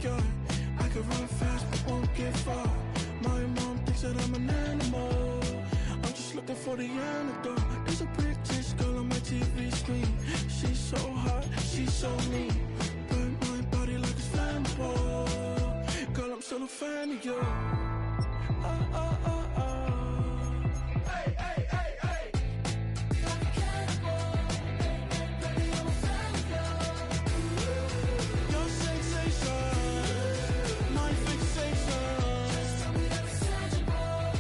backyard. I could run fast but won't get far. My mom thinks that I'm an animal. I'm just looking for the antidote. There's a British girl on my TV screen. She's so hot, she's so mean. Burn my body like it's flammable. Girl, I'm still a fan of you. Hey, hey, hey, hey. Like a cannibal. Baby, I'm a fan of you. Your sensation, my fixation. Just tell me that it's tangible.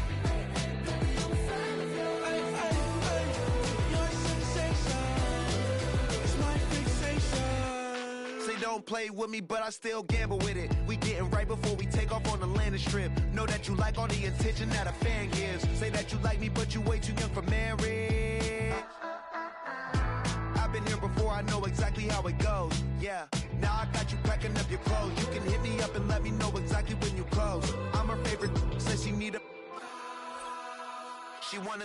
Baby, I'm a fan of you. Hey, hey, hey. Your sensation is my fixation. Say don't play with me, but I still gamble with it. We getting right before we take off on the landing strip. Know that you like all the attention that a fan gives. Say that you like me, but you way too young for marriage. I've been here before, I know exactly how it goes. Yeah, now I got you packing up your clothes. You can hit me up and let me know exactly when you close. I'm her favorite, says she need a. She wanna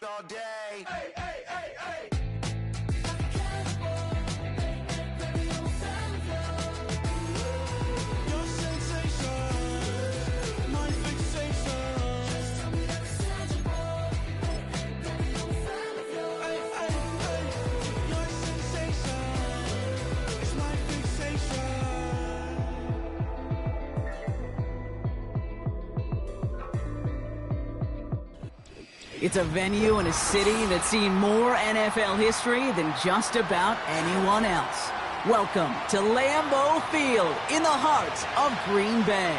all day. Hey, hey, hey, hey. It's a venue and a city that's seen more NFL history than just about anyone else. Welcome to Lambeau Field in the heart of Green Bay.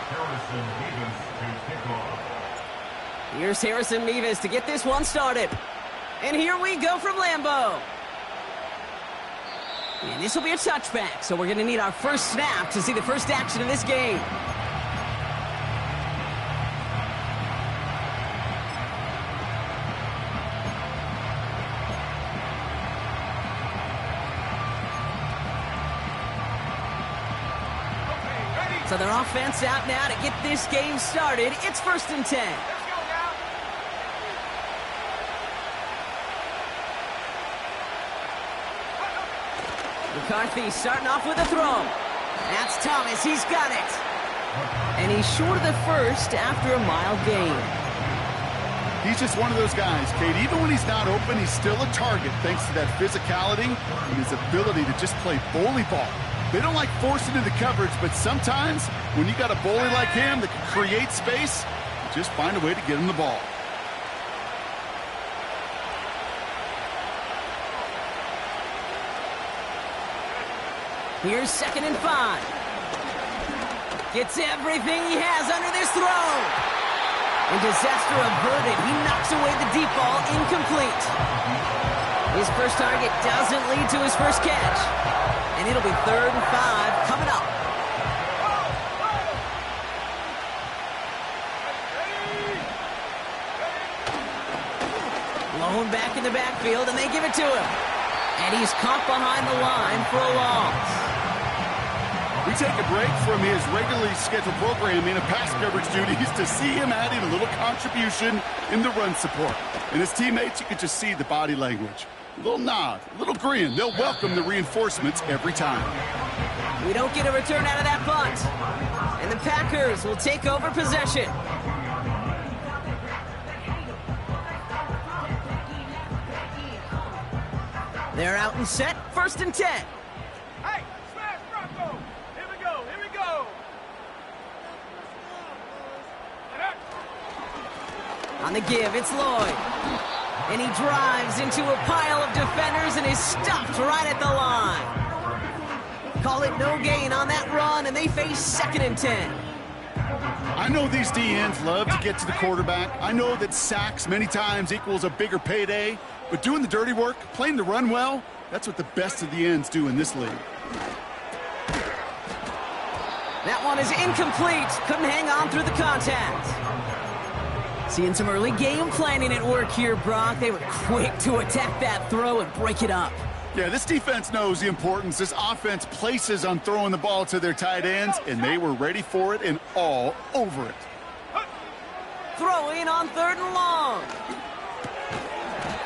Harrison Davis to kick off. Here's Harrison Nevis to get this one started. And here we go from Lambeau. And this will be a touchback, so we're going to need our first snap to see the first action of this game. So their offense out now to get this game started. It's 1st and 10. McCarthy starting off with a throw. That's Thomas. He's got it. And he's short of the first after a mild gain. He's just one of those guys, Kate. Even when he's not open, he's still a target thanks to that physicality and his ability to just play bully ball. They don't like forcing into coverage, but sometimes when you got a bully like him that can create space, you just find a way to get him the ball. Here's 2nd and 5. Gets everything he has under this throw. And disaster averted. He knocks away the deep ball, incomplete. His first target doesn't lead to his first catch. And it'll be 3rd and 5 coming up. Blown back in the backfield, and they give it to him. And he's caught behind the line for a loss. We take a break from his regularly scheduled programming of pass coverage duties to see him adding a little contribution in the run support. And his teammates, you could just see the body language. A little nod, a little grin. They'll welcome the reinforcements every time. We don't get a return out of that punt. And the Packers will take over possession. They're out and set, 1st and 10. Hey, smash Bronco! Here we go, here we go! On the give, it's Lloyd. And he drives into a pile of defenders and is stopped right at the line. Call it no gain on that run, and they face 2nd and 10. I know these DNs love to get to the quarterback. I know that sacks many times equals a bigger payday, but doing the dirty work, playing the run well, that's what the best of the ends do in this league. That one is incomplete. Couldn't hang on through the contact. Seeing some early game planning at work here, Brock. They were quick to attack that throw and break it up. Yeah, this defense knows the importance this offense places on throwing the ball to their tight ends, and they were ready for it and all over it. Throwing on 3rd and long.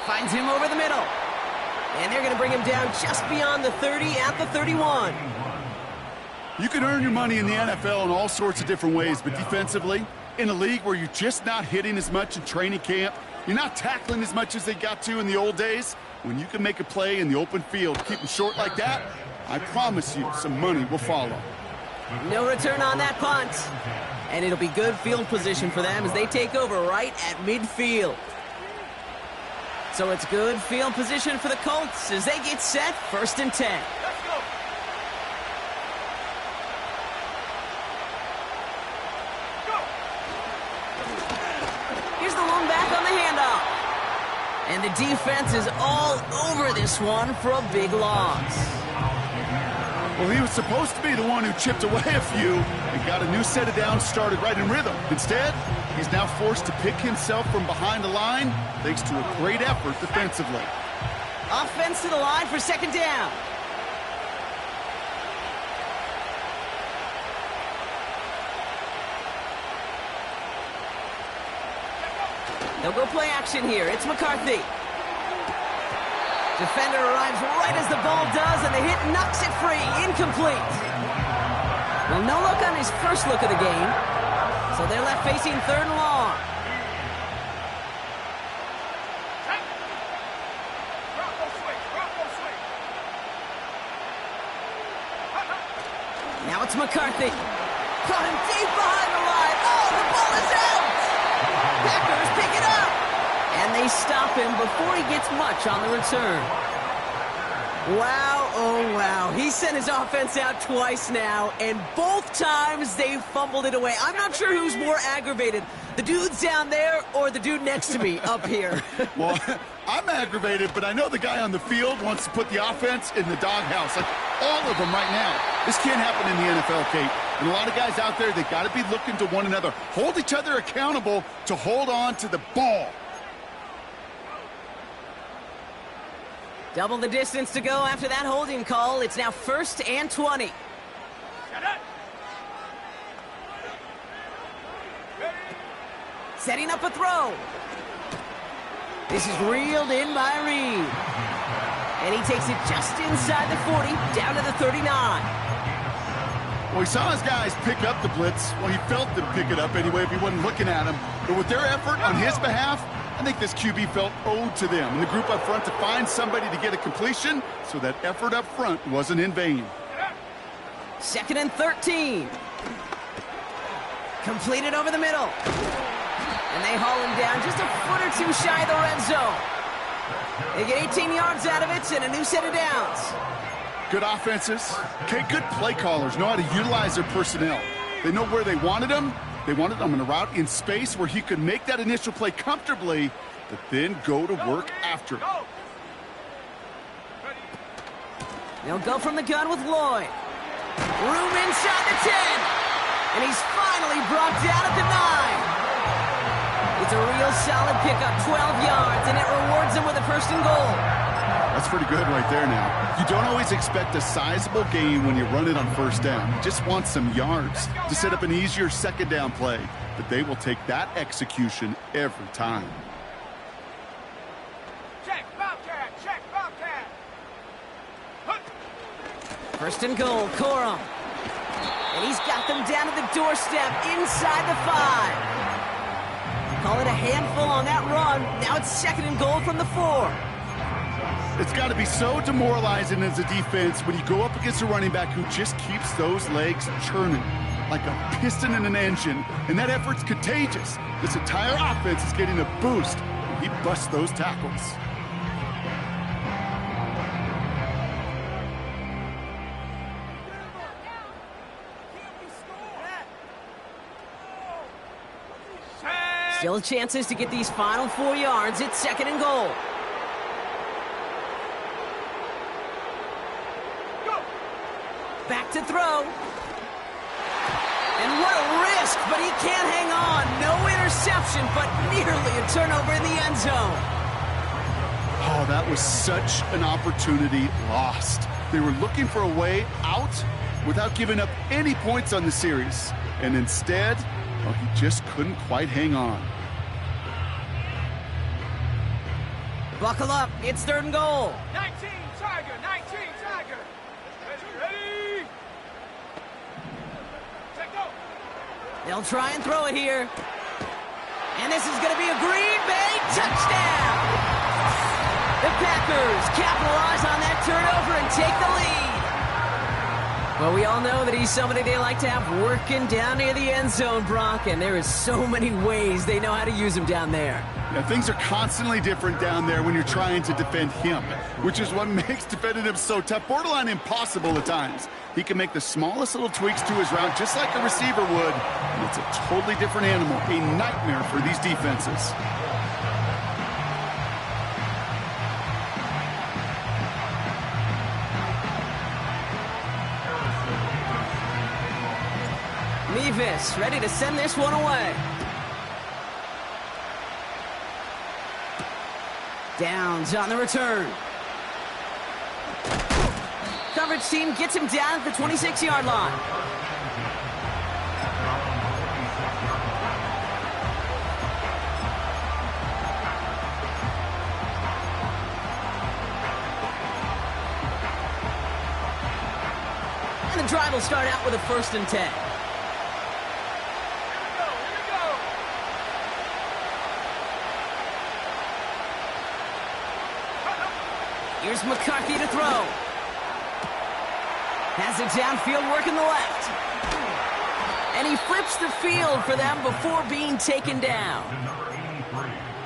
Finds him over the middle. And they're going to bring him down just beyond the 30 at the 31. You can earn your money in the NFL in all sorts of different ways, but defensively, in a league where you're just not hitting as much in training camp, you're not tackling as much as they got to in the old days, when you can make a play in the open field, keep them short like that, I promise you some money will follow. No return on that punt. And it'll be good field position for them as they take over right at midfield. So it's good field position for the Colts as they get set 1st and 10. Let's go. Go. Here's the lone back on the handoff. And the defense is all over this one for a big loss. Well, he was supposed to be the one who chipped away a few and got a new set of downs started right in rhythm. Instead, he's now forced to pick himself from behind the line thanks to a great effort defensively. Offense to the line for 2nd down. They'll go play action here. It's McCarthy. Defender arrives right as the ball does, and the hit knocks it free. Incomplete. Well, no look on his first look of the game. So they're left facing 3rd and long. Bronco swing. Bronco swing. Now it's McCarthy. Caught him deep behind the line. Oh, the ball is out! Packers pick it up! And they stop him before he gets much on the return. Wow, oh wow. He sent his offense out twice now, and both times they fumbled it away. I'm not sure who's more aggravated, the dudes down there or the dude next to me up here. Well, I'm aggravated, but I know the guy on the field wants to put the offense in the doghouse, like all of them right now. This can't happen in the NFL, Kate. And a lot of guys out there, they got to be looking to one another. Hold each other accountable to hold on to the ball. Double the distance to go after that holding call. It's now 1st and 20. Shut up. Setting up a throw. This is reeled in by Reed. And he takes it just inside the 40, down to the 39. Well, he saw his guys pick up the blitz. Well, he felt them pick it up anyway if he wasn't looking at him. But with their effort on his behalf, I think this QB felt owed to them and the group up front to find somebody to get a completion, so that effort up front wasn't in vain. 2nd and 13. Completed over the middle. And they haul him down just a foot or two shy of the red zone. They get 18 yards out of it and a new set of downs. Good offenses. Okay, good play callers know how to utilize their personnel. They know where they wanted them. They wanted him in a route in space where he could make that initial play comfortably, but then go to work after. They'll go from the gun with Lloyd. Room inside the 10. And he's finally brought down at the 9. It's a real solid pickup, 12 yards, and it rewards him with a 1st and goal. That's pretty good right there now. You don't always expect a sizable gain when you run it on 1st down. You just want some yards to set up an easier 2nd down play. But they will take that execution every time. Check, Bobcat. Check, Bobcat. 1st and goal, Corum. And he's got them down to the doorstep inside the 5. Call it a handful on that run. Now it's 2nd and goal from the 4. It's got to be so demoralizing as a defense when you go up against a running back who just keeps those legs churning like a piston in an engine, and that effort's contagious. This entire offense is getting a boost when he busts those tackles. Still chances to get these final 4 yards. It's 2nd and goal. Back to throw. And what a risk, but he can't hang on. No interception, but nearly a turnover in the end zone. Oh, that was such an opportunity lost. They were looking for a way out without giving up any points on the series. And instead, well, he just couldn't quite hang on. Buckle up. It's 3rd and goal. 19. They'll try and throw it here. And this is going to be a Green Bay touchdown! The Packers capitalize on that turnover and take the lead. Well, we all know that he's somebody they like to have working down near the end zone, Brock, and there is so many ways they know how to use him down there. Yeah, things are constantly different down there when you're trying to defend him, which is what makes defending him so tough, borderline impossible at times. He can make the smallest little tweaks to his route just like a receiver would, and it's a totally different animal, a nightmare for these defenses. Levis ready to send this one away. Downs on the return. Coverage team gets him down at the 26-yard line. And the drive will start out with a 1st and 10. Here's McCarthy to throw. Has it downfield, working the left. And he flips the field for them before being taken down.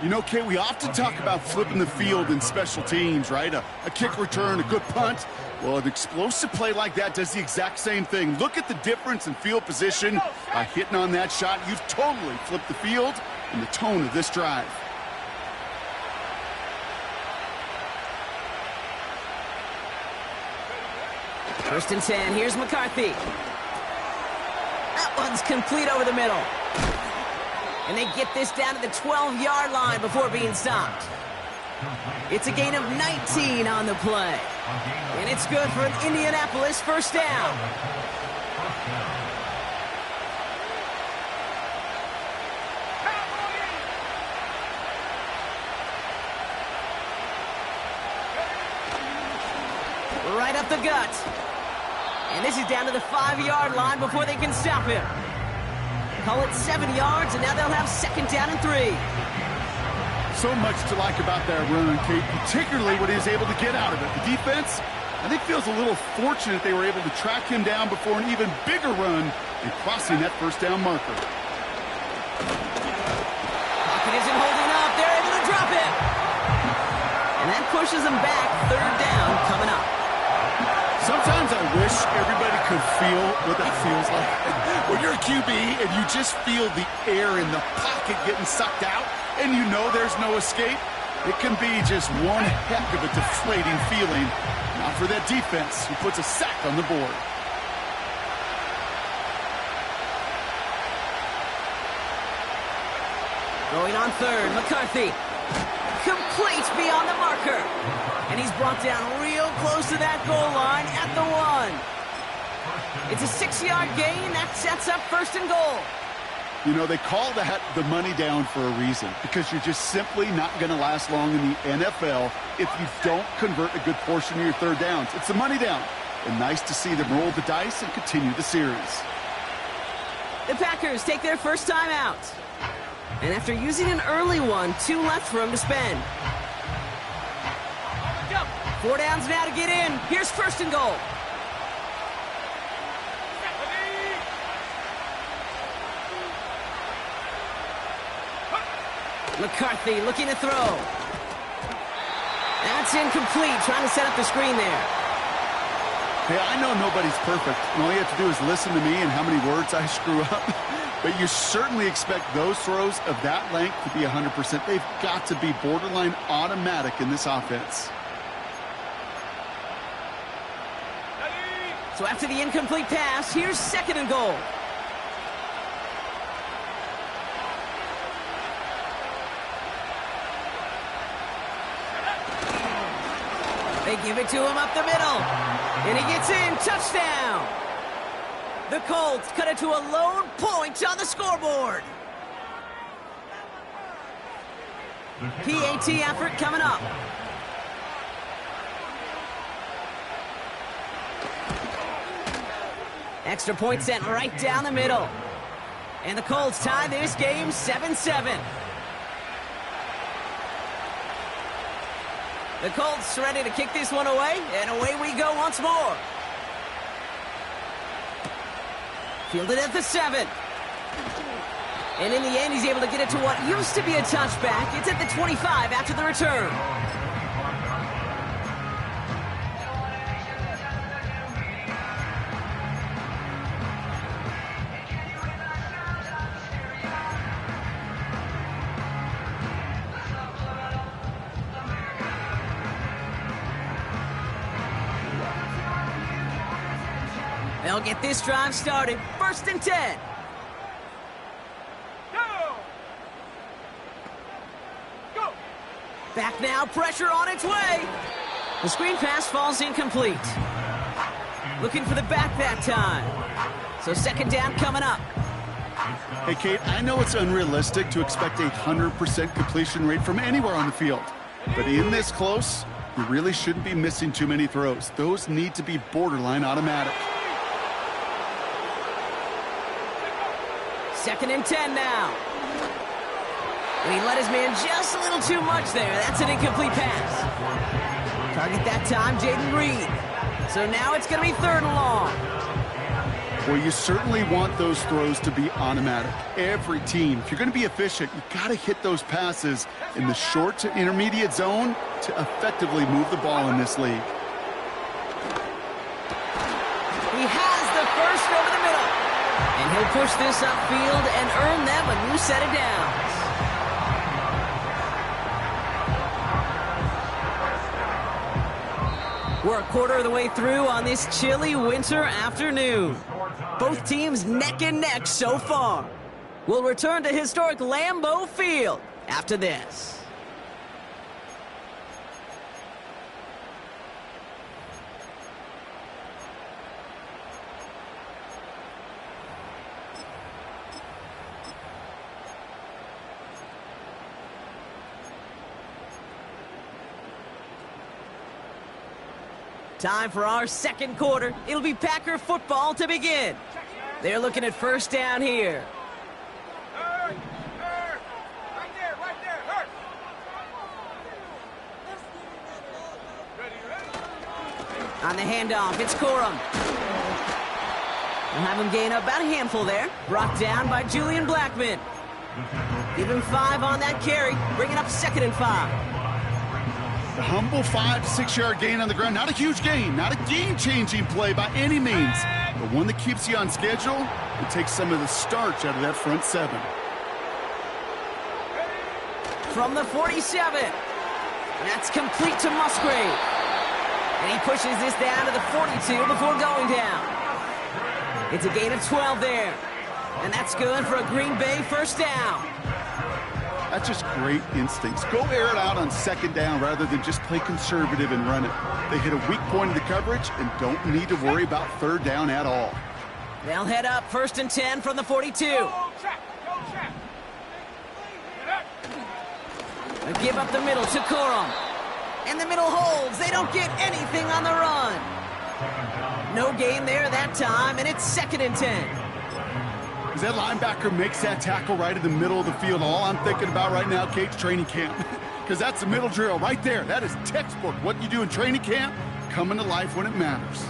You know, Kay, we often talk about flipping the field in special teams, right? A kick return, a good punt. Well, an explosive play like that does the exact same thing. Look at the difference in field position. By hitting on that shot, you've totally flipped the field and the tone of this drive. First and 10, here's McCarthy. That one's complete over the middle. And they get this down to the 12-yard line before being stopped. It's a gain of 19 on the play. And it's good for an Indianapolis 1st down. Right up the gut. And this is down to the 5-yard line before they can stop him. Call it 7 yards, and now they'll have 2nd down and 3. So much to like about that run, Kate, particularly what he was able to get out of it. The defense, I think, feels a little fortunate they were able to track him down before an even bigger run and crossing that 1st down marker. Pocket isn't holding up. They're able to drop it. And that pushes them back. 3rd down coming up. Sometimes I wish everybody could feel what that feels like. When you're a QB and you just feel the air in the pocket getting sucked out and you know there's no escape, it can be just one heck of a deflating feeling. Not for that defense who puts a sack on the board. Going on 3rd, McCarthy. Complete beyond the marker. And he's brought down real close to that goal line at the 1. It's a 6-yard gain. That sets up 1st and goal. You know, they call that the money down for a reason, because you're just simply not going to last long in the NFL if you don't convert a good portion of your 3rd downs. It's the money down. And nice to see them roll the dice and continue the series. The Packers take their first time out. And after using an early one, 2 left for him to spend. 4 downs now to get in. Here's 1st and goal. McCarthy looking to throw. That's incomplete, trying to set up the screen there. Hey, I know nobody's perfect, and all you have to do is listen to me and how many words I screw up. But you certainly expect those throws of that length to be 100%. They've got to be borderline automatic in this offense. So after the incomplete pass, here's 2nd and goal. They give it to him up the middle. And he gets in. Touchdown. The Colts cut it to a lone point on the scoreboard. PAT effort coming up. Extra point sent right down the middle. And the Colts tie this game 7-7. The Colts ready to kick this one away, and away we go once more. Fielded at the 7. And in the end, he's able to get it to what used to be a touchback. It's at the 25 after the return. They'll get this drive started. 1st and 10. Go! Back now, pressure on its way. The screen pass falls incomplete. Looking for the back that time. So 2nd down coming up. Hey, Kate, I know it's unrealistic to expect a 100% completion rate from anywhere on the field. But in this close, you really shouldn't be missing too many throws. Those need to be borderline automatic. 2nd and 10 now. And he let his man just a little too much there. That's an incomplete pass. Target that time, Jaden Reed. So now it's going to be 3rd and long. Well, you certainly want those throws to be automatic. Every team, if you're going to be efficient, you got to hit those passes in the short to intermediate zone to effectively move the ball in this league. He has the first over the middle. And he'll push this upfield and earn them a new set of downs. We're a quarter of the way through on this chilly winter afternoon. Both teams neck and neck so far. We'll return to historic Lambeau Field after this. Time for our 2nd quarter. It'll be Packer football to begin. They're looking at 1st down here. Right there, hurt! Ready? On the handoff, it's Corum. We'll have him gain about a handful there. Brought down by Julian Blackman. Give him 5 on that carry. Bring it up 2nd and 5. A humble 5 to 6 yard gain on the ground. Not a huge gain, not a game-changing play by any means, but one that keeps you on schedule and takes some of the starch out of that front 7. From the 47. That's complete to Musgrave. And he pushes this down to the 42 before going down. It's a gain of 12 there. And that's good for a Green Bay 1st down. That's just great instincts. Go air it out on 2nd down rather than just play conservative and run it. They hit a weak point in the coverage and don't need to worry about 3rd down at all. They'll head up 1st and 10 from the 42. Go check! They give up the middle to Corum. And the middle holds. They don't get anything on the run. No gain there that time, and it's 2nd and 10. As that linebacker makes that tackle right in the middle of the field, all I'm thinking about right now, Kate's training camp. Because that's the middle drill right there. That is textbook. What you do in training camp, coming to life when it matters.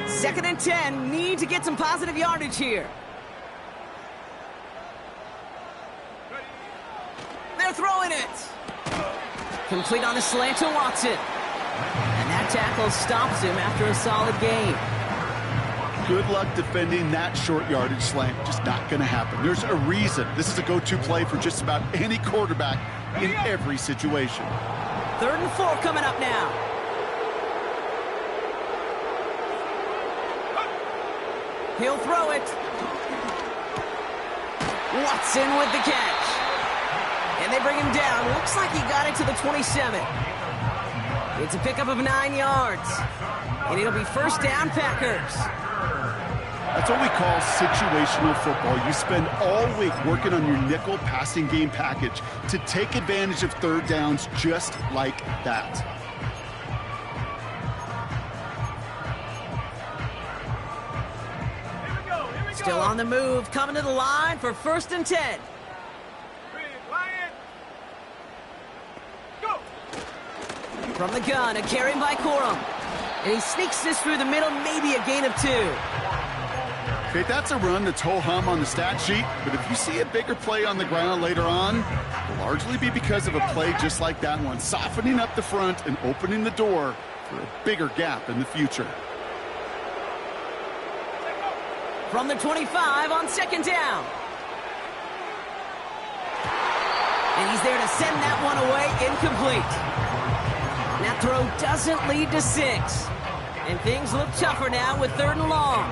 2nd and 10. Need to get some positive yardage here. They're throwing it. Complete on the slant to Watson. And that tackle stops him after a solid gain. Good luck defending that short yardage slant. Just not going to happen. There's a reason. This is a go-to play for just about any quarterback in every situation. 3rd and 4 coming up now. He'll throw it. Watson with the catch. And they bring him down. Looks like he got it to the 27. It's a pickup of 9 yards. And it'll be 1st down Packers. That's what we call situational football. You spend all week working on your nickel passing game package to take advantage of 3rd downs just like that. Still on the move, coming to the line for 1st and 10. Go! From the gun, a carry by Corum. And he sneaks this through the middle, maybe a gain of 2. Okay, that's a run that's ho-hum on the stat sheet, but if you see a bigger play on the ground later on, it'll largely be because of a play just like that one, softening up the front and opening the door for a bigger gap in the future. From the 25 on 2nd down. And he's there to send that one away, incomplete. That throw doesn't lead to 6. And things look tougher now with 3rd and long.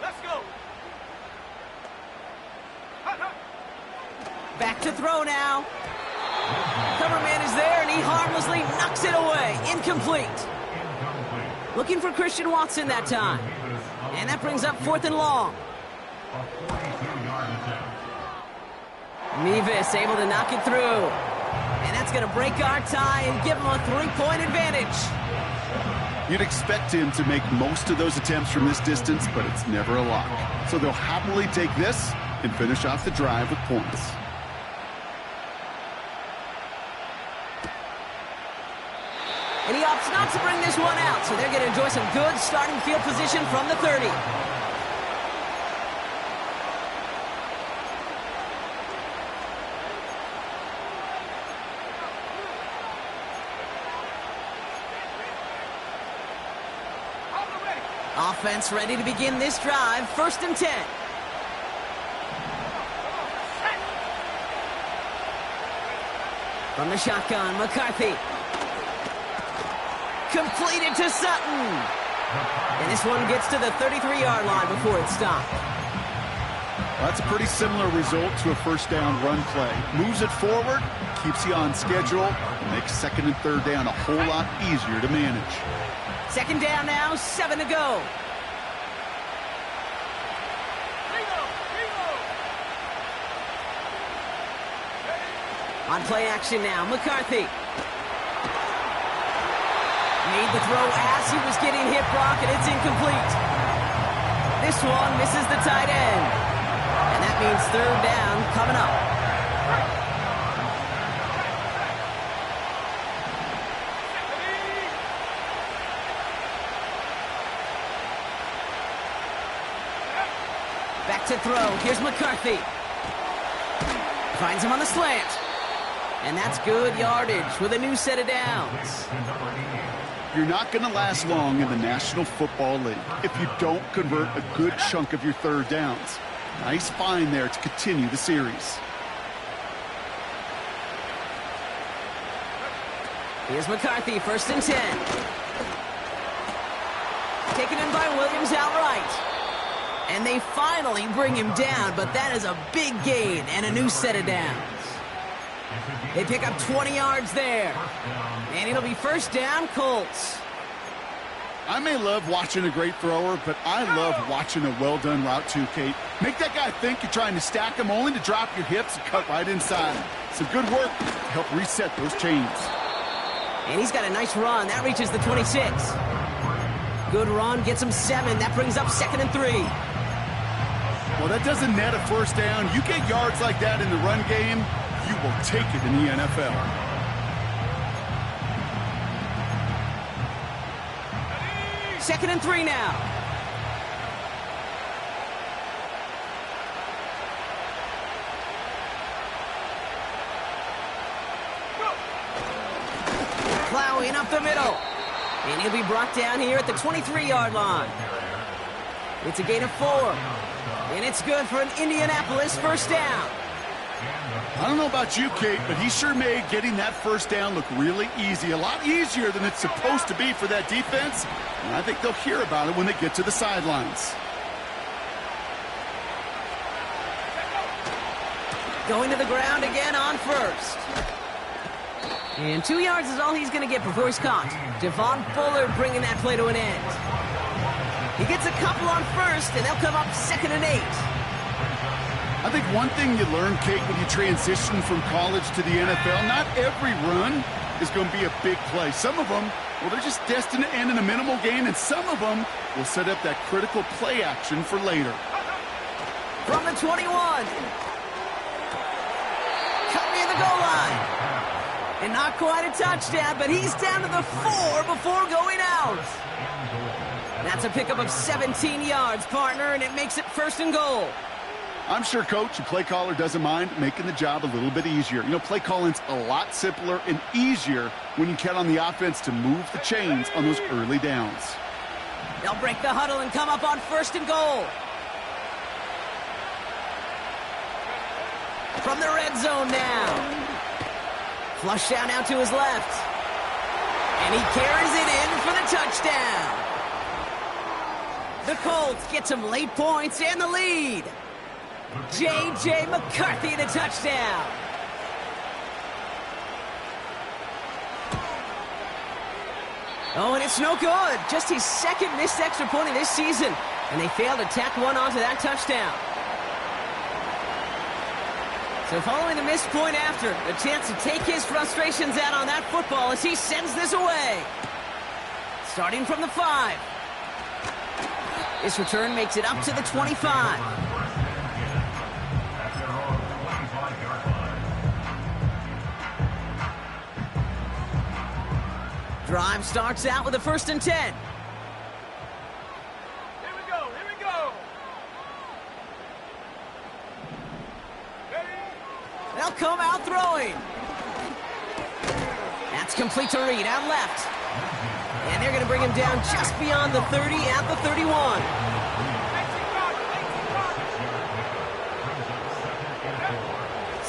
Let's go! Back to throw now. Cover man is there, and he harmlessly knocks it away. Incomplete. Looking for Christian Watson that time. And that brings up 4th and long. Mevis able to knock it through. And that's going to break our tie and give him a 3-point advantage. You'd expect him to make most of those attempts from this distance, but it's never a lock. So they'll happily take this and finish off the drive with points. And he opts not to bring this one out, so they're going to enjoy some good starting field position from the 30. Offense ready to begin this drive, 1st and 10. From the shotgun, McCarthy. Completed to Sutton. And this one gets to the 33-yard line before it's stopped. Well, that's a pretty similar result to a 1st down run play. Moves it forward, keeps you on schedule, and makes 2nd and 3rd down a whole lot easier to manage. 2nd down now, 7 to go. On play action now, McCarthy. Made the throw as he was getting hit, Brock, and it's incomplete. This one misses the tight end. And that means 3rd down coming up. Back to throw. Here's McCarthy. Finds him on the slant. And that's good yardage with a new set of downs. You're not going to last long in the National Football League if you don't convert a good chunk of your 3rd downs. Nice find there to continue the series. Here's McCarthy, 1st and 10. Taken in by Williams outright. And they finally bring him down, but that is a big gain and a new set of downs. They pick up 20 yards there. And it'll be 1st down, Colts. I may love watching a great thrower, but I love watching a well-done route too, Kate. Make that guy think you're trying to stack him only to drop your hips and cut right inside. Some good work to help reset those chains. And he's got a nice run. That reaches the 26. Good run, gets him 7. That brings up 2nd and 3. Well, that doesn't net a 1st down. You get yards like that in the run game, you will take it in the NFL. Second and 3 now. Plowing up the middle. And he'll be brought down here at the 23-yard line. It's a gain of 4. And it's good for an Indianapolis 1st down. I don't know about you, Kate, but he sure made getting that 1st down look really easy. A lot easier than it's supposed to be for that defense. And I think they'll hear about it when they get to the sidelines. Going to the ground again on 1st. And 2 yards is all he's going to get before he's caught. Devon Fuller bringing that play to an end. He gets a couple on 1st, and they'll come up 2nd and 8. I think one thing you learn, Kate, when you transition from college to the NFL, not every run is going to be a big play. Some of them Well, they're just destined to end in a minimal gain, and some of them will set up that critical play action for later. From the 21. Cut near the goal line. And not quite a touchdown, but he's down to the 4 before going out. That's a pickup of 17 yards, partner, and it makes it 1st and goal. I'm sure coach and play caller doesn't mind making the job a little bit easier. You know, play calling's a lot simpler and easier when you count on the offense to move the chains on those early downs. They'll break the huddle and come up on 1st and goal. From the red zone now. Flush down out to his left. And he carries it in for the touchdown. The Colts get some late points and the lead. J.J. McCarthy, the touchdown. Oh, and it's no good. Just his 2nd missed extra point of this season. And they failed to tack one onto that touchdown. So following the missed point after, the chance to take his frustrations out on that football as he sends this away. Starting from the 5. This return makes it up to the 25. Drive starts out with a 1st and 10. Here we go, here we go. They'll come out throwing. That's complete to Reed out left. And they're going to bring him down just beyond the 30 at the 31.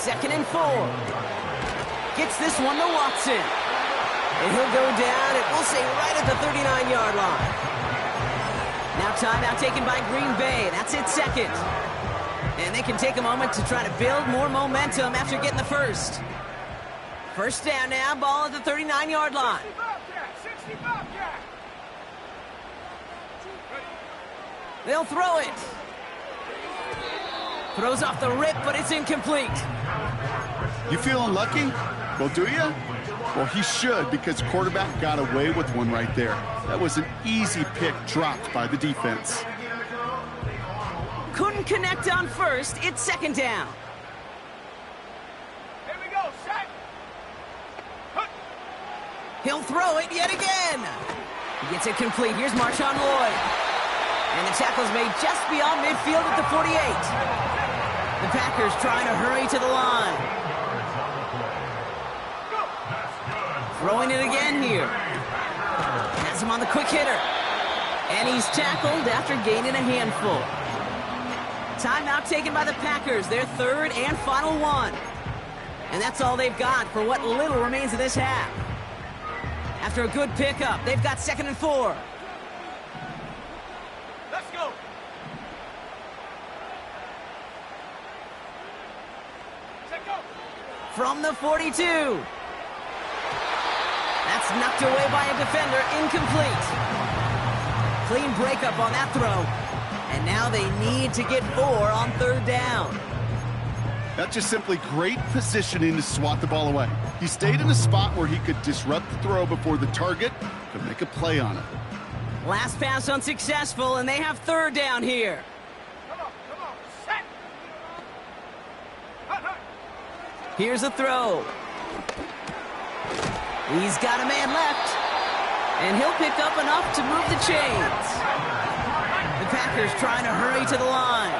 2nd and 4. Gets this one to Watson. And he'll go down, and we'll say right at the 39-yard line. Now timeout taken by Green Bay. That's its 2nd. And they can take a moment to try to build more momentum after getting the 1st. 1st down now, ball at the 39-yard line. 65 cat. They'll throw it. Throws off the rip, but it's incomplete. You feeling lucky? Well, do you? Well, he should, because the quarterback got away with one right there. That was an easy pick dropped by the defense. Couldn't connect on 1st. It's 2nd down. Here we go, set. He'll throw it yet again. He gets it complete. Here's Marshawn Lloyd. And the tackle's made just beyond midfield at the 48. The Packers trying to hurry to the line. Throwing it again here. Has him on the quick hitter. And he's tackled after gaining a handful. Timeout taken by the Packers, their 3rd and final one. And that's all they've got for what little remains of this half. After a good pickup, they've got 2nd and 4. Let's go. Set go. From the 42. That's knocked away by a defender, incomplete. Clean breakup on that throw. And now they need to get 4 on 3rd down. That's just simply great positioning to swat the ball away. He stayed in a spot where he could disrupt the throw before the target could make a play on it. Last pass unsuccessful, and they have 3rd down here. Come on, set. Hut, hut. Here's a throw. He's got a man left, and he'll pick up enough to move the chains. The Packers trying to hurry to the line.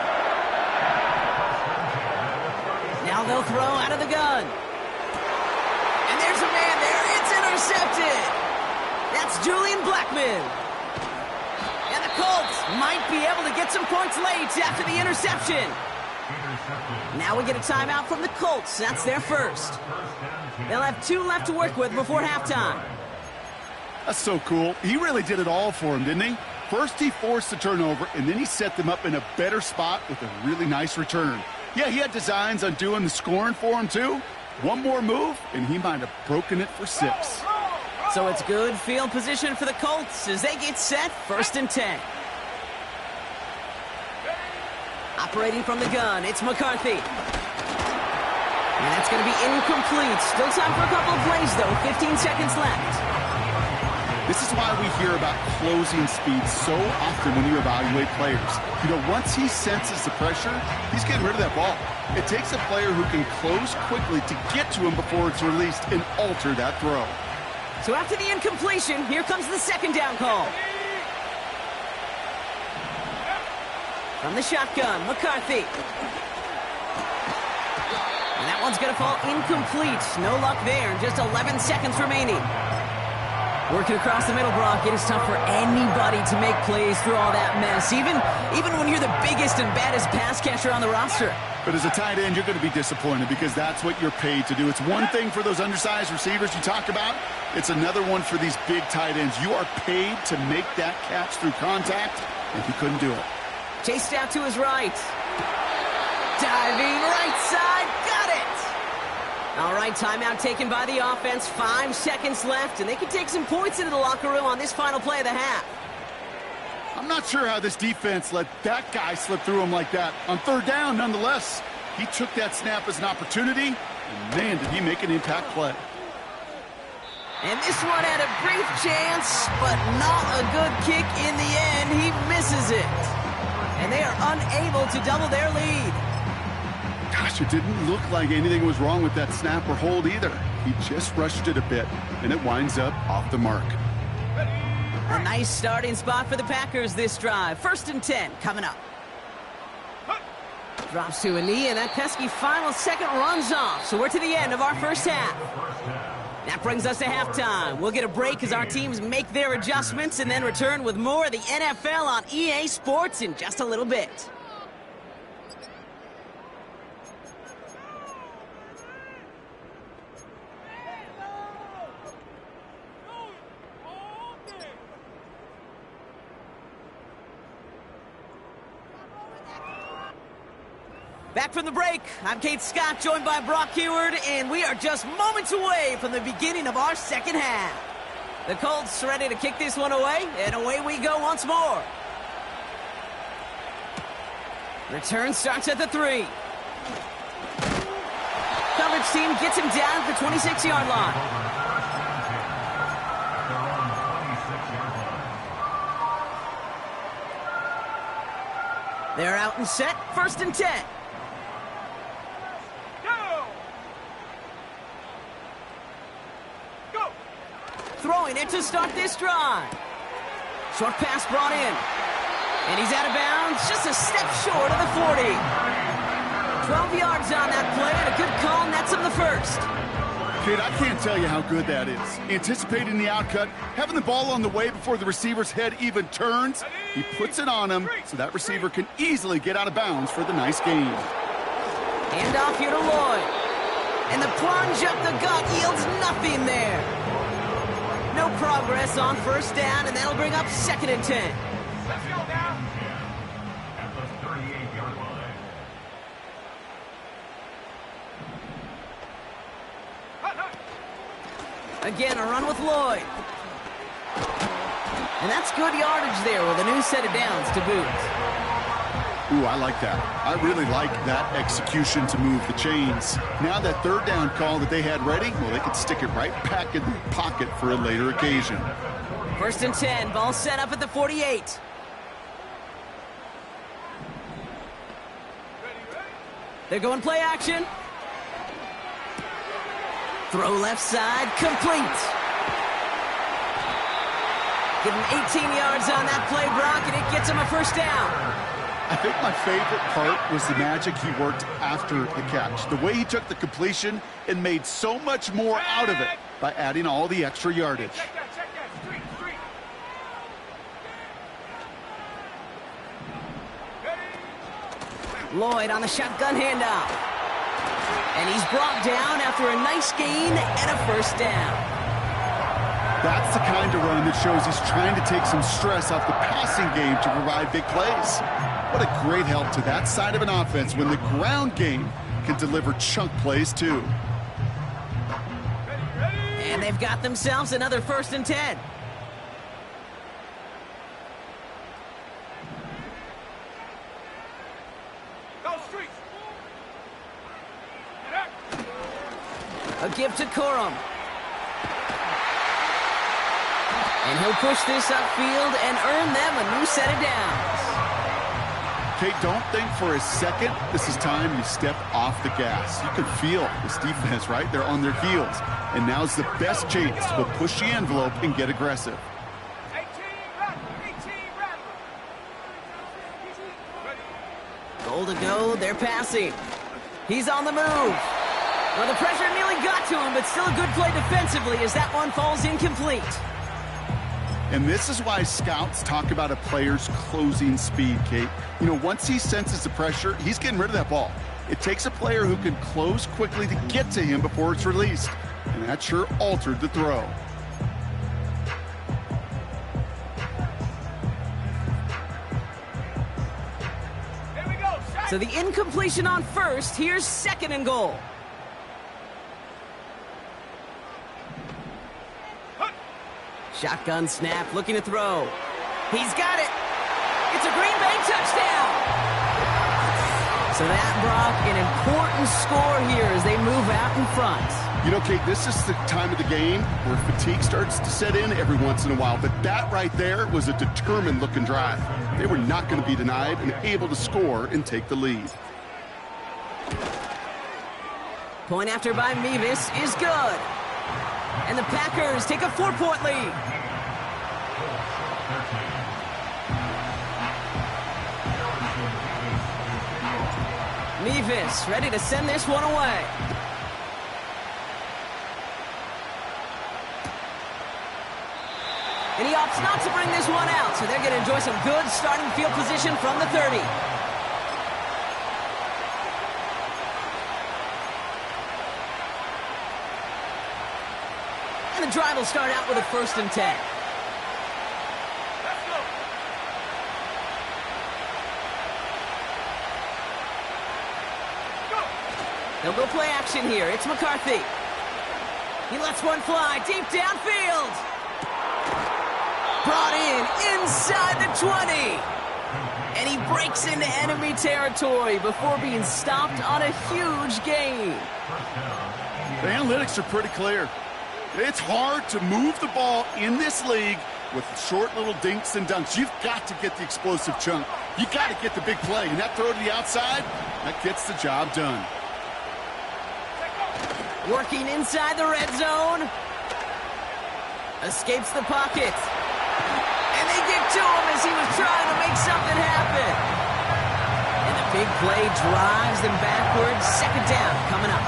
Now they'll throw out of the gun. And there's a man there. It's intercepted. That's Julian Blackman. And the Colts might be able to get some points late after the interception. Now we get a timeout from the Colts. That's their 1st. They'll have 2 left to work with before halftime. That's so cool. He really did it all for him, didn't he? First, he forced the turnover, and then he set them up in a better spot with a really nice return. Yeah, he had designs on doing the scoring for him, too. One more move, and he might have broken it for 6. So it's good field position for the Colts as they get set, 1st and 10. Operating from the gun, it's McCarthy. And that's going to be incomplete. Still time for a couple of plays, though. 15 seconds left. This is why we hear about closing speed so often when you evaluate players. You know, once he senses the pressure, he's getting rid of that ball. It takes a player who can close quickly to get to him before it's released and alter that throw. So after the incompletion, here comes the second down call. From the shotgun, McCarthy. And that one's going to fall incomplete. No luck there. Just 11 seconds remaining. Working across the middle, Brock, it is tough for anybody to make plays through all that mess, even when you're the biggest and baddest pass catcher on the roster. But as a tight end, you're going to be disappointed because that's what you're paid to do. It's one thing for those undersized receivers you talk about. It's another one for these big tight ends. You are paid to make that catch through contact, and he couldn't do it. Chased out to his right. Diving right side. Got it. All right, timeout taken by the offense. 5 seconds left, and they can take some points into the locker room on this final play of the half. I'm not sure how this defense let that guy slip through him like that. On third down, nonetheless, he took that snap as an opportunity, and man, did he make an impact play. And this one had a brief chance, but not a good kick in the end. He misses it. And they are unable to double their lead. Gosh, it didn't look like anything was wrong with that snap or hold either. He just rushed it a bit, and it winds up off the mark. A nice starting spot for the Packers this drive. 1st and 10 coming up. Drops to a knee, and that pesky final second runs off. So we're to the end of our first half. That brings us to halftime. We'll get a break as our teams make their adjustments and then return with more of the NFL on EA Sports in just a little bit. Back from the break, I'm Kate Scott, joined by Brock Heward, and we are just moments away from the beginning of our second half. The Colts ready to kick this one away, and away we go once more. Return starts at the 3. Coverage team gets him down at the 26-yard line. They're out and set, 1st and 10. Throwing it to start this drive. Short pass brought in. And he's out of bounds, just a step short of the 40. 12 yards on that play, and a good call nets him the first. Kid, I can't tell you how good that is. Anticipating the outcut, having the ball on the way before the receiver's head even turns. He puts it on him so that receiver can easily get out of bounds for the nice gain. Hand off here to Lloyd. And the plunge up the gut yields nothing there. No progress on 1st down, and that'll bring up 2nd and 10. Let's go now. At the 38-yard line. Again, a run with Lloyd. And that's good yardage there with a new set of downs to boot. Ooh, I like that. I really like that execution to move the chains. Now that 3rd down call that they had ready, well, they could stick it right back in the pocket for a later occasion. 1st and 10, ball set up at the 48. They're going play action. Throw left side, complete. Give him 18 yards on that play, Brock, and it gets him a 1st down. I think my favorite part was the magic he worked after the catch. The way he took the completion and made so much more out of it by adding all the extra yardage. Check that. Street. Lloyd on the shotgun handoff. And he's brought down after a nice gain and a 1st down. That's the kind of run that shows he's trying to take some stress off the passing game to provide big plays. What a great help to that side of an offense when the ground game can deliver chunk plays too. And they've got themselves another 1st and 10. Go Streets. A give to Corum. And he'll push this upfield and earn them a new set of downs. Kate, don't think for a second this is time you step off the gas. You can feel this defense, right? They're on their heels. And now's the best chance to go push the envelope and get aggressive. 18 rattle. Goal to go, they're passing. He's on the move. Well, the pressure nearly got to him, but still a good play defensively as that one falls incomplete. And this is why scouts talk about a player's closing speed, Kate. You know, once he senses the pressure, he's getting rid of that ball. It takes a player who can close quickly to get to him before it's released. And that sure altered the throw. Here we go. Shot. So the incompletion on first, here's second and goal. Shotgun snap, looking to throw. He's got it. It's a Green Bay touchdown. So that, Brock, an important score here as they move out in front. You know, Kate, this is the time of the game where fatigue starts to set in every once in a while. But that right there was a determined-looking drive. They were not going to be denied and able to score and take the lead. Point after by Mevis is good. And the Packers take a 4-point lead. Mevis ready to send this one away. And he opts not to bring this one out, so they're going to enjoy some good starting field position from the 30. And the drive will start out with a 1st and 10. Let's go. They'll go play action here. It's McCarthy. He lets one fly deep downfield. Brought in inside the 20. And he breaks into enemy territory before being stopped on a huge gain. The analytics are pretty clear. It's hard to move the ball in this league with short little dinks and dunks. You've got to get the explosive chunk. You've got to get the big play. And that throw to the outside, that gets the job done. Working inside the red zone. Escapes the pocket. And they get to him as he was trying to make something happen. And the big play drives them backwards. 2nd down coming up.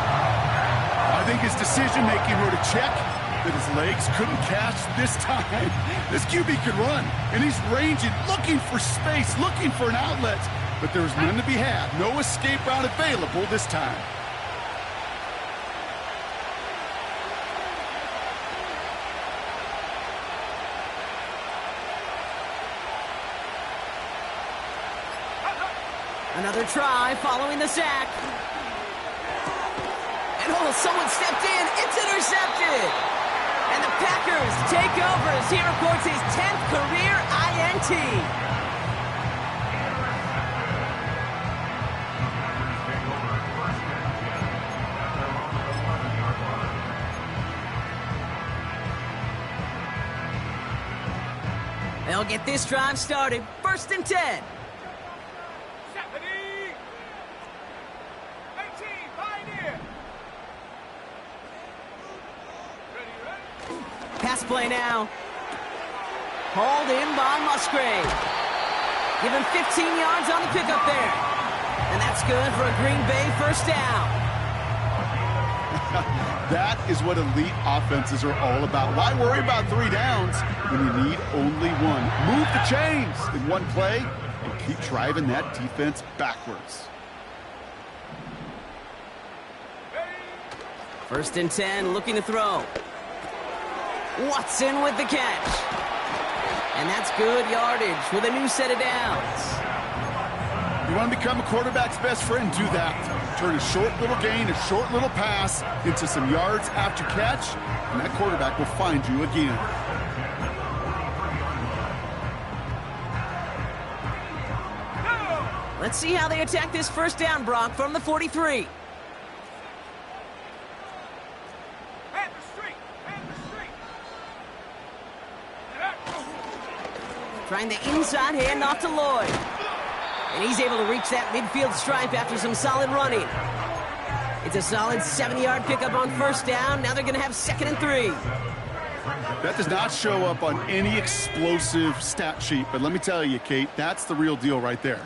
I think his decision-making wrote a check that his legs couldn't catch this time. This QB could run, and he's ranging, looking for space, looking for an outlet. But there's none to be had. No escape route available this time. Another try following the sack. And someone stepped in. It's intercepted. And the Packers take over as he records his 10th career INT. They'll get this drive started. 1st and 10. Pass play now. Hauled in by Musgrave. Give him 15 yards on the pickup there. And that's good for a Green Bay 1st down. That is what elite offenses are all about. Why worry about 3 downs when you need only one? Move the chains in one play and keep driving that defense backwards. 1st and 10, looking to throw. Watson with the catch. And that's good yardage with a new set of downs. You want to become a quarterback's best friend? Do that. Turn a short little gain, a short little pass into some yards after catch, and that quarterback will find you again. Let's see how they attack this 1st down, Brock, from the 43. Trying the inside handoff to Lloyd. And he's able to reach that midfield stripe after some solid running. It's a solid 70-yard pickup on first down. Now they're going to have 2nd and 3. That does not show up on any explosive stat sheet, but let me tell you, Kate, that's the real deal right there.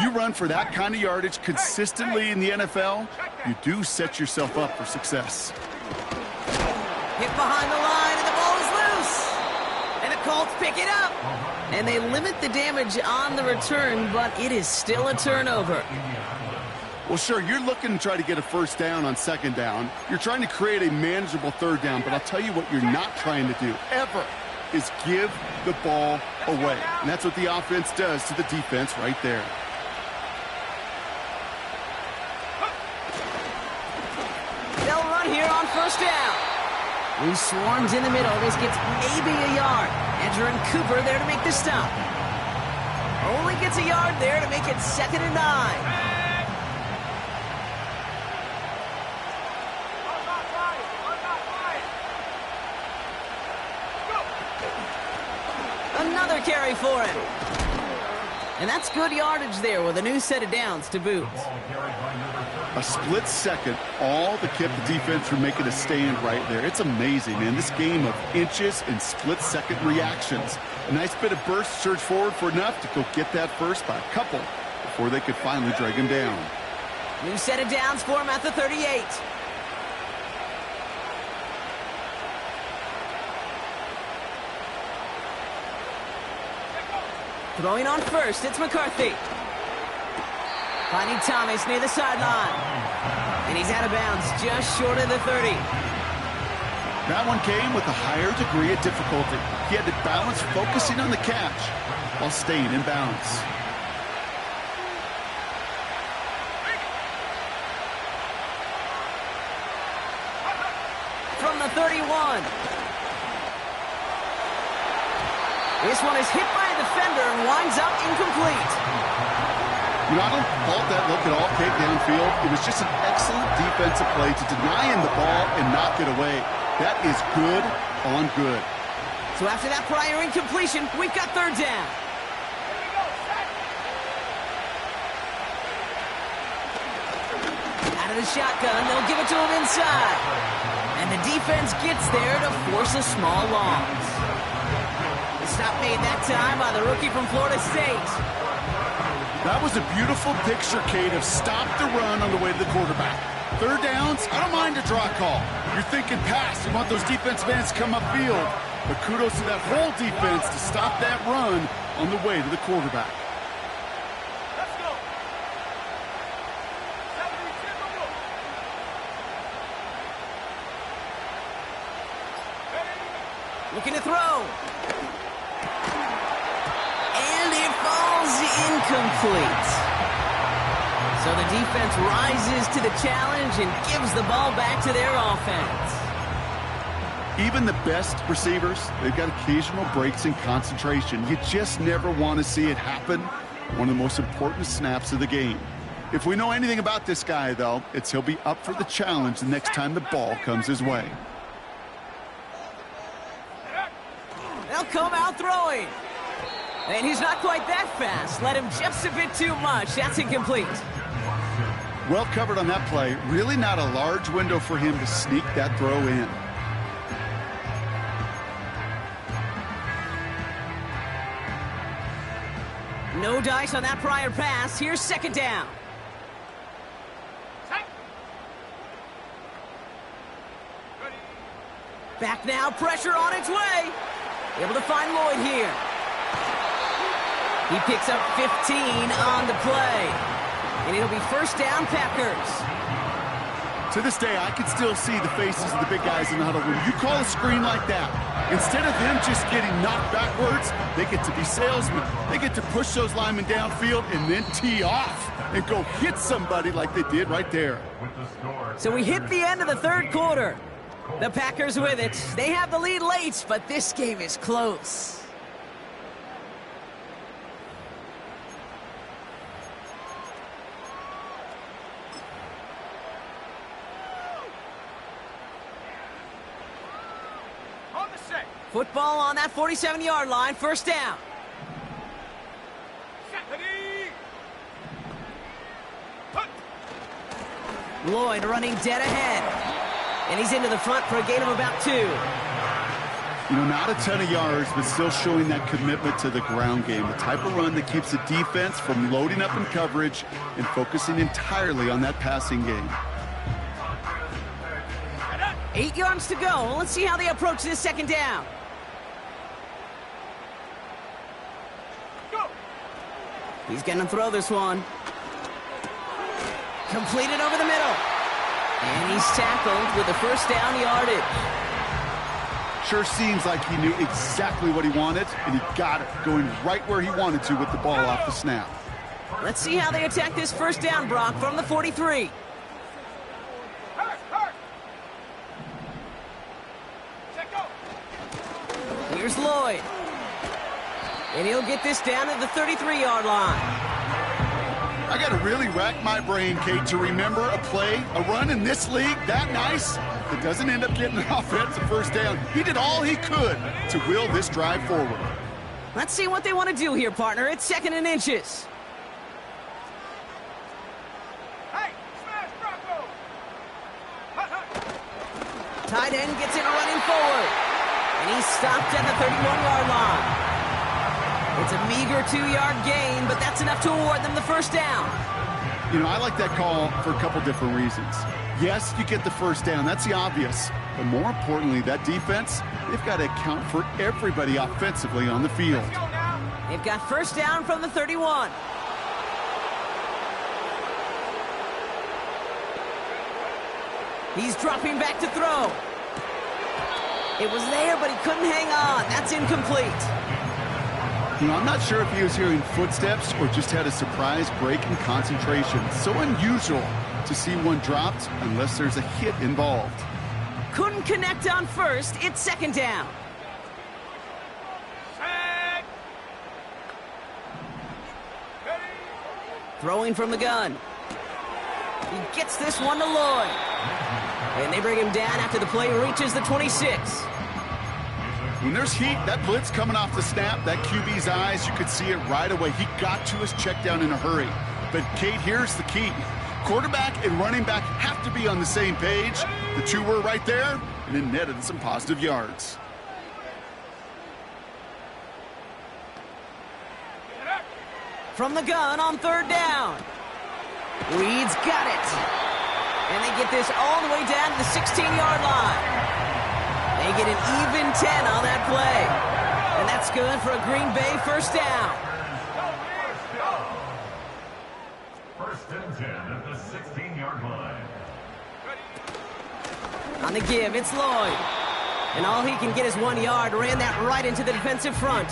You run for that kind of yardage consistently in the NFL, you do set yourself up for success. Hit behind the line, and the ball is loose. And the Colts pick it up. And they limit the damage on the return, but it is still a turnover. Well, sure, you're looking to try to get a first down on 2nd down. You're trying to create a manageable 3rd down, but I'll tell you what you're not trying to do, ever, is give the ball away. And that's what the offense does to the defense right there. They'll run here on first down. He swarms in the middle. This gets maybe a yard. Edger and Cooper there to make the stop. Only gets a yard there to make it 2nd and 9. Another carry for him. And that's good yardage there with a new set of downs to boot. A split second, all that kept the defense from making a stand right there. It's amazing, man. This game of inches and split-second reactions. A nice bit of burst, surge forward for enough to go get that first by a couple before they could finally drag him down. New set of downs for him at the 38. Throwing on first, it's McCarthy. Finding Thomas near the sideline. And he's out of bounds, just short of the 30. That one came with a higher degree of difficulty. He had to balance focusing on the catch while staying in bounds. From the 31. This one is hit by a defender and winds up incomplete. You know, I don't fault that look at all, Kate, downfield. It was just an excellent defensive play to deny him the ball and knock it away. That is good on good. So after that prior incompletion, we've got 3rd down. Out of the shotgun, they'll give it to him inside. And the defense gets there to force a small loss. The stop made that time by the rookie from Florida State. That was a beautiful picture, Kate, of stop the run on the way to the quarterback. 3rd downs, I don't mind a draw call. You're thinking pass. You want those defensive ends to come upfield. But kudos to that whole defense to stop that run on the way to the quarterback. Let's go. 72. Looking to throw. And it falls incomplete. So the defense rises to the challenge and gives the ball back to their offense. Even the best receivers, they've got occasional breaks in concentration. You just never want to see it happen. One of the most important snaps of the game. If we know anything about this guy, though, it's he'll be up for the challenge the next time the ball comes his way. They'll come out throwing. And he's not quite that fast. Let him just a bit too much. That's incomplete. Well covered on that play. Really not a large window for him to sneak that throw in. No dice on that prior pass. Here's 2nd down. Back now, pressure on its way. Able to find Lloyd here. He picks up 15 on the play. And it'll be 1st down, Packers. To this day, I can still see the faces of the big guys in the huddle. When you call a screen like that, instead of them just getting knocked backwards, they get to be salesmen. They get to push those linemen downfield and then tee off and go hit somebody like they did right there. So we hit the end of the 3rd quarter. The Packers with it. They have the lead late, but this game is close. On the set. Football on that 47-yard line, 1st down. Lloyd running dead ahead. And he's into the front for a gain of about 2. You know, not a ton of yards, but still showing that commitment to the ground game. The type of run that keeps the defense from loading up in coverage and focusing entirely on that passing game. 8 yards to go. Let's see how they approach this second down. Go. He's going to throw this one. Completed over the middle. And he's tackled with the first down yardage. Sure seems like he knew exactly what he wanted, and he got it, going right where he wanted to with the ball off the snap. Let's see how they attack this first down, Brock, from the 43. Here's Lloyd. And he'll get this down at the 33-yard line. I got to really rack my brain, Kate, to remember a play, a run in this league that nice that doesn't end up getting an offensive first down. He did all he could to will this drive forward. Let's see what they want to do here, partner. It's 2nd and inches. Hey, smash Bronco. Tight end gets it running forward. And he's stopped at the 31-yard line. It's a meager 2-yard gain, but that's enough to award them the first down. You know, I like that call for a couple different reasons. Yes, you get the first down. That's the obvious. But more importantly, that defense, they've got to account for everybody offensively on the field. Let's go now. They've got first down from the 31. He's dropping back to throw. It was there, but he couldn't hang on. That's incomplete. You know, I'm not sure if he was hearing footsteps or just had a surprise break in concentration. So unusual to see one dropped unless there's a hit involved. Couldn't connect on first. It's 2nd down. Set. Ready. Throwing from the gun. He gets this one to Lloyd. And they bring him down after the play reaches the 26. When there's heat, that blitz coming off the snap, that QB's eyes, you could see it right away. He got to his check down in a hurry. But, Kate, here's the key. Quarterback and running back have to be on the same page. The two were right there, and it netted some positive yards. From the gun on 3rd down. Reed's got it. And they get this all the way down to the 16-yard line. They get an even 10 on that play. And that's good for a Green Bay first down. First and 10 at the 16-yard line. On the give, it's Lloyd. And all he can get is 1 yard. Ran that right into the defensive front.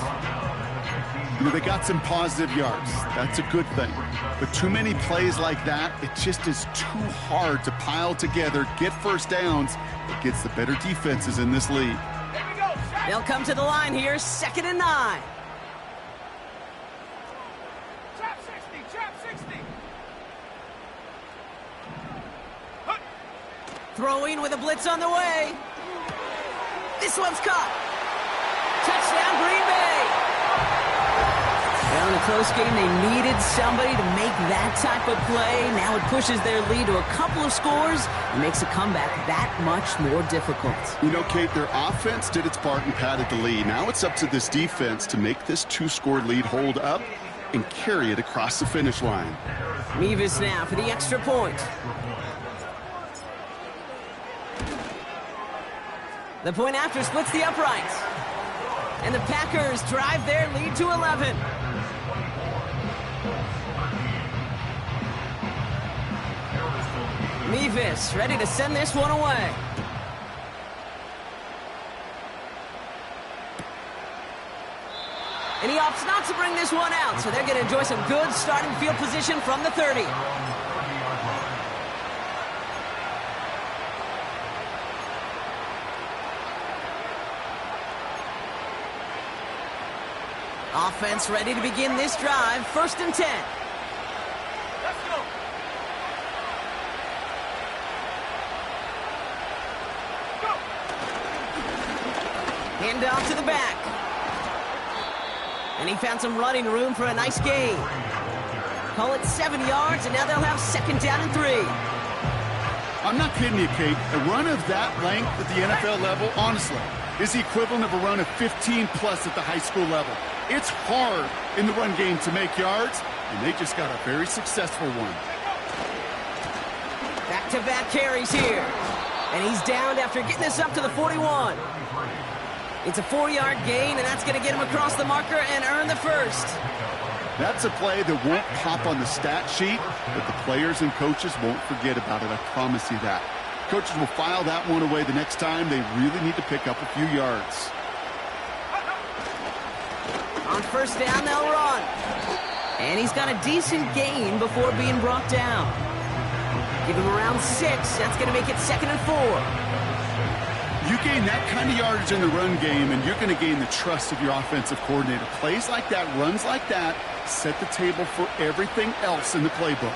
You know, they got some positive yards. That's a good thing. But too many plays like that, it just is too hard to pile together, get first downs against the better defenses in this league. Here we go. Set. They'll come to the line here, 2nd and 9. Trap 60. Trap 60. Hut. Throwing with a blitz on the way. This one's caught. Touchdown, Green Bay. Well, in a close game, they needed somebody to make that type of play. Now it pushes their lead to a couple of scores and makes a comeback that much more difficult. You know, Kate, their offense did its part and padded the lead. Now it's up to this defense to make this 2-score lead hold up and carry it across the finish line. Mevis now for the extra point. The point after splits the uprights. And the Packers drive their lead to 11. Mevis ready to send this one away. And he opts not to bring this one out, so they're going to enjoy some good starting field position from the 30. Offense ready to begin this drive, 1st and 10. Let's go. Go. Hand off to the back. And he found some running room for a nice gain. Call it 7 yards, and now they'll have 2nd down and 3. I'm not kidding you, Kate. A run of that length at the NFL level, honestly, is the equivalent of a run of 15-plus at the high school level. It's hard in the run game to make yards, and they just got a very successful one. Back-to-back carries here. And he's downed after getting this up to the 41. It's a 4-yard gain, and that's going to get him across the marker and earn the first. That's a play that won't pop on the stat sheet, but the players and coaches won't forget about it, I promise you that. Coaches will file that one away the next time they really need to pick up a few yards. On first down, they'll run. And he's got a decent gain before being brought down. Give him around 6. That's going to make it 2nd and 4. You gain that kind of yardage in the run game, and you're going to gain the trust of your offensive coordinator. Plays like that, runs like that, set the table for everything else in the playbook.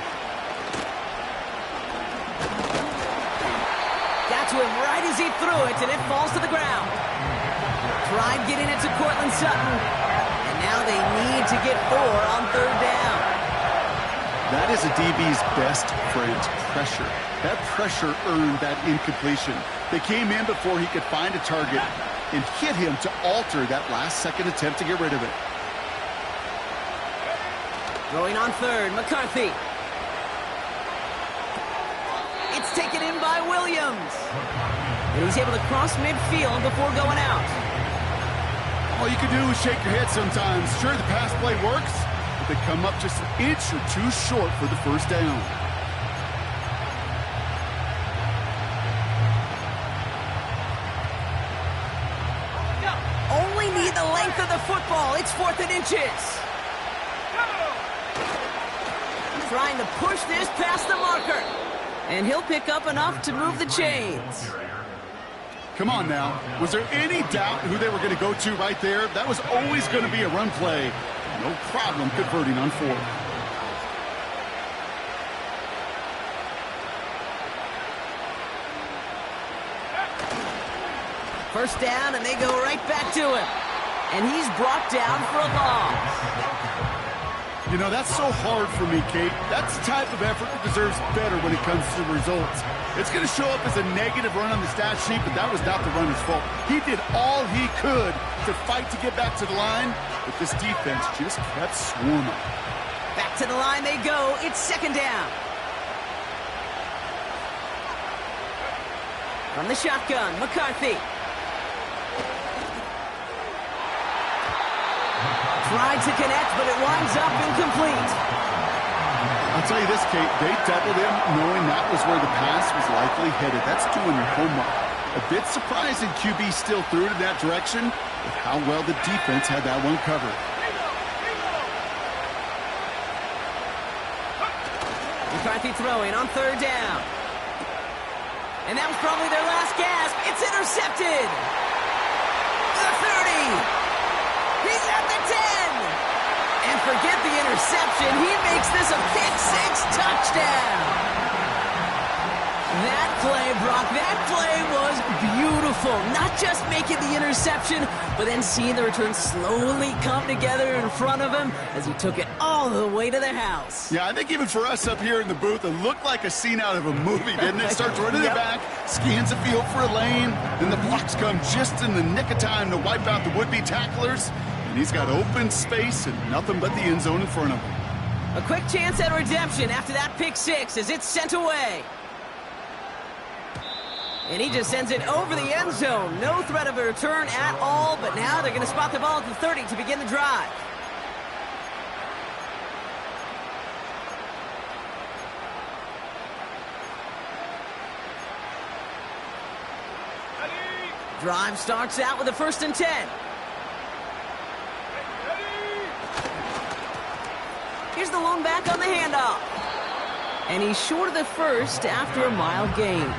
Got to him right as he threw it, and it falls to the ground. Tried getting it to Cortland Sutton, and now they need to get 4 on 3rd down. That is a DB's best friend, pressure. That pressure earned that incompletion. They came in before he could find a target and hit him to alter that last-second attempt to get rid of it. Throwing on 3rd, McCarthy. It's taken in by Williams. And he's able to cross midfield before going out. All you can do is shake your head sometimes. Sure, the pass play works, but they come up just an inch or two short for the first down. Only need the length of the football. It's 4th and inches. Trying to push this past the marker. And he'll pick up enough to move the chains. Come on now. Was there any doubt who they were going to go to right there? That was always going to be a run play. No problem converting on 4th. First down, and they go right back to him. And he's brought down for a loss. You know, that's so hard for me, Kate. That's the type of effort that deserves better when it comes to the results. It's going to show up as a negative run on the stat sheet, but that was not the runner's fault. He did all he could to fight to get back to the line, but this defense just kept swarming. Back to the line they go. It's 2nd down. From the shotgun, McCarthy. Tried to connect, but it winds up incomplete. I'll tell you this, Kate, they doubled him knowing that was where the pass was likely headed. That's doing your homework. A bit surprising QB still threw it in that direction with how well the defense had that one covered. McCarthy throwing on 3rd down. And that was probably their last gasp. It's intercepted. The 30. He's at the 10. And forget the interception. He makes this a pick-6 touchdown. That play, Brock, that play was beautiful. Not just making the interception, but then seeing the return slowly come together in front of him as he took it all the way to the house. Yeah, I think even for us up here in the booth, it looked like a scene out of a movie, didn't it? Starts running it back, scans the field for a lane, then the blocks come just in the nick of time to wipe out the would-be tacklers, and he's got open space and nothing but the end zone in front of him. A quick chance at redemption after that pick-6 as it's sent away. And he just sends it over the end zone. No threat of a return at all, but now they're going to spot the ball at the 30 to begin the drive. Drive starts out with a 1st and 10. Here's the lone back on the handoff. And he's short of the first after a mile gain.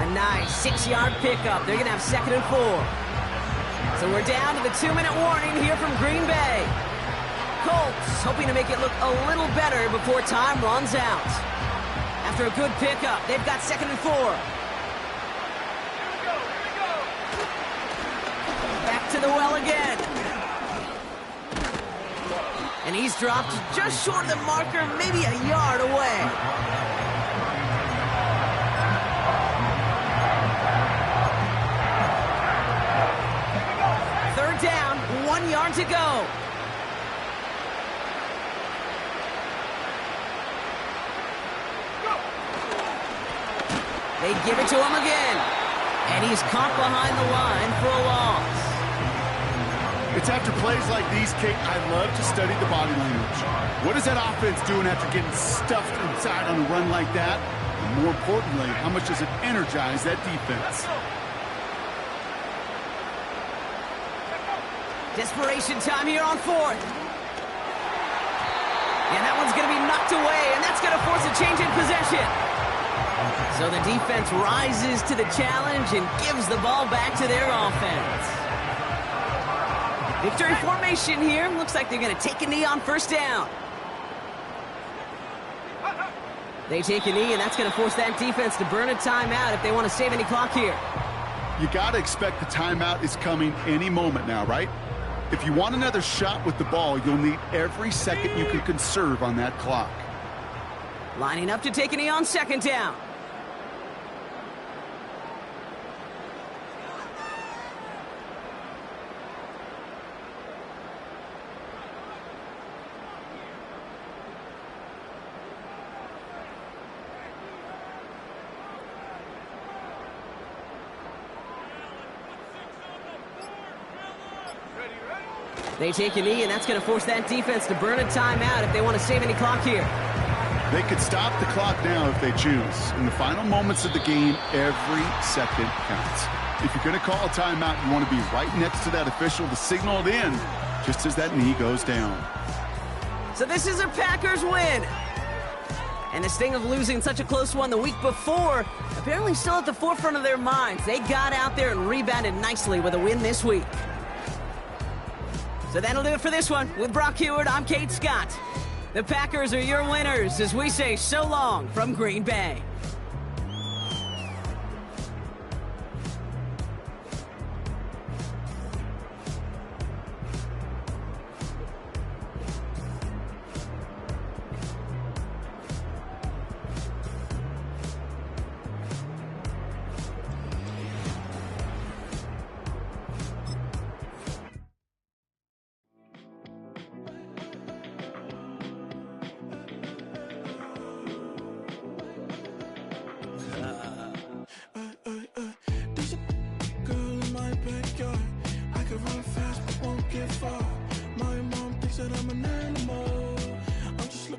A nice 6-yard pickup. They're going to have 2nd and 4. So we're down to the 2-minute warning here from Green Bay. Colts hoping to make it look a little better before time runs out. After a good pickup, they've got 2nd and 4. Back to the well again. And he's dropped just short of the marker, maybe a yard away. 1 to go. They give it to him again. And he's caught behind the line for a loss. It's after plays like these, Kate, I love to study the body language. What is that offense doing after getting stuffed inside on a run like that? And more importantly, how much does it energize that defense? Desperation time here on 4th. And that one's going to be knocked away, and that's going to force a change in possession. So the defense rises to the challenge and gives the ball back to their offense. Victory formation here. Looks like they're going to take a knee on 1st down. They take a knee, and that's going to force that defense to burn a timeout if they want to save any clock here. You got to expect the timeout is coming any moment now, right? If you want another shot with the ball, you'll need every second you can conserve on that clock. Lining up to take a knee on 2nd down. They take a knee, and that's going to force that defense to burn a timeout if they want to save any clock here. They could stop the clock now if they choose. In the final moments of the game, every second counts. If you're going to call a timeout, you want to be right next to that official to signal it in just as that knee goes down. So this is a Packers win. And the sting of losing such a close one the week before, apparently still at the forefront of their minds. They got out there and rebounded nicely with a win this week. So that'll do it for this one. With Brock Heward, I'm Kate Scott. The Packers are your winners as we say so long from Green Bay.